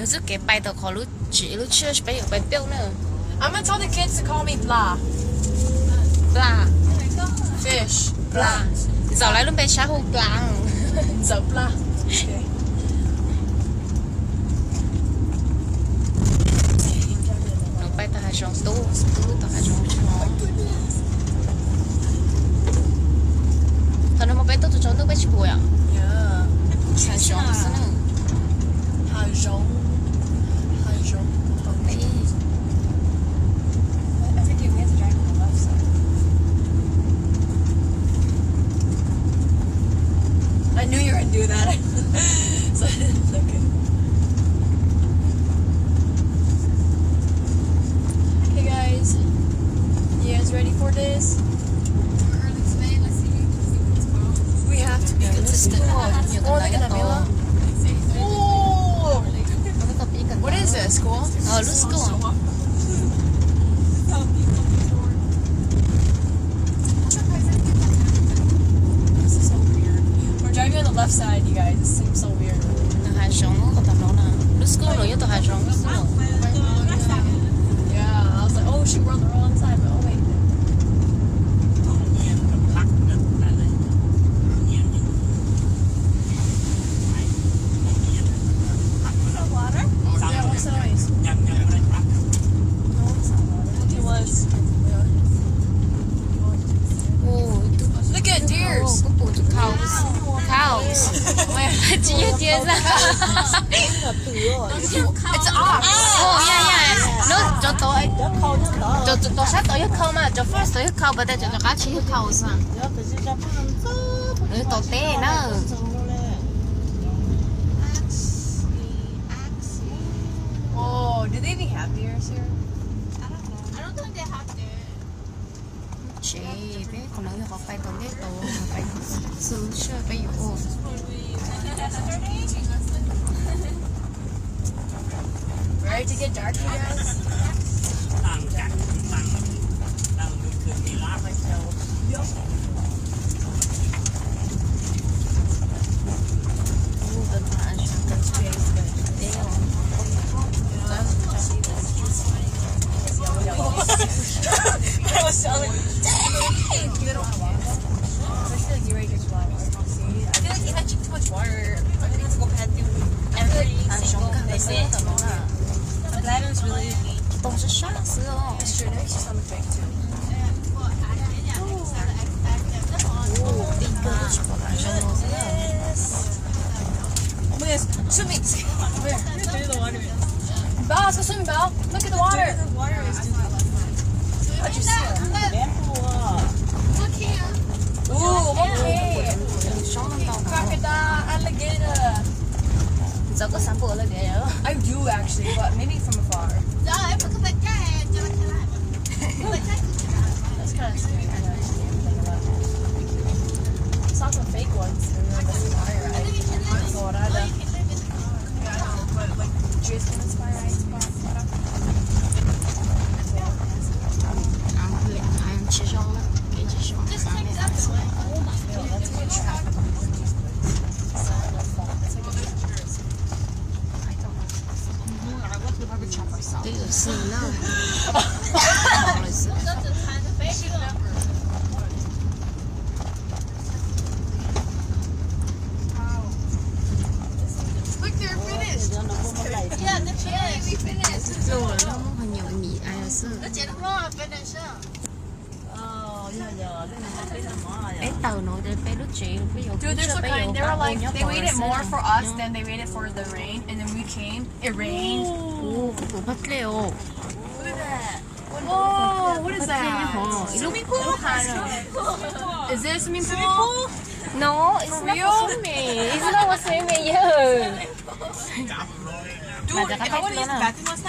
是给拜的考虑只路去被有被标呢。I'm gonna tell the kids to call me blah. Blah. Fish. Blah. Giờ lại luôn被xã hội blah. So blah. Okay. Nó bay ta hai sòng tu ta hai sòng chó. Thằng nó mà bay tu tụi chó nó bay chụp bùi à? Yeah. Hai sòng sao nữa? Hai sòng. Đấy. I think we have to drive on the left side. I knew you were gonna do that. So it's okay. Okay, guys. You guys ready for this? Early today, let's see what's wrong. We have to be consistent. Oh, look at that, Mila. Oh! What is this? School? Oh, lúc school. This is so weird. We're driving on the left side, you guys. This seems so weird. Hai sòng nó có tầm đó nè. Lúc school rồi tụi hai sòng. Yeah, I was like, oh shoot, we're on the wrong side, but oh wait. Yeah, what's the noise? No, it's not water. It was. Oh, Look at deers. có bùi tụi cows. Cows. Chỉ như kia ra. It's ox. Oh, yeah. Nó cho tôi. Cho sát tôi khâu mà, cho first tôi khâu, but then cho cá chỉ khâu sao? Tôi tê nó. Oh, do they even have deers here? I don't think they have to. Chị biết còn nói họ phải tốn cái tổ, phải xử chơi phảiอยู่. Ready to get dark, you guys? I was telling you. Give it a while. I feel like you're ready to fly. I feel like if I drink too much water, I need to go pad through every single visit. The bladder is really weak. 都是傻死哦。 It's true, that makes your stomach big too. Oh my goodness, swimming! Where? Through the water. Belle, let's go swimming, Belle. Look at the water. The water is how'd you see it? Look here. Ooh, okay. Crocodile, alligator. Giờ có sáng bữa là để đó. I do actually, but maybe from afar. Rồi, em có phải cái cho nó cái lại. That's kind of scary. I saw some fake ones in the fire. I thought I'd just in this fire. Ăn chỉ rong đó, cái chỉ rong. Just take that away. That's a good trap. Cái ở xì nó. That's a kind of fake. Look, they're finished. Yeah, they're finished. We finished. Rồi nó hình nhiều mì ai là sữa. Nó chỉ nó finish. Bé tàu nó để bé lúc chị ví dụ. Dude, they're so kind. They were like, they waited more for us than they waited for the rain, and then we came. It rained. Ồ, cái bộ bắt leo. Look at that. Whoa, what is that? Swimming pool? Is it a swimming pool? No, it's not real? swimming. It's not swimming. Yeah. Dude, if I would have used the bathroom last night,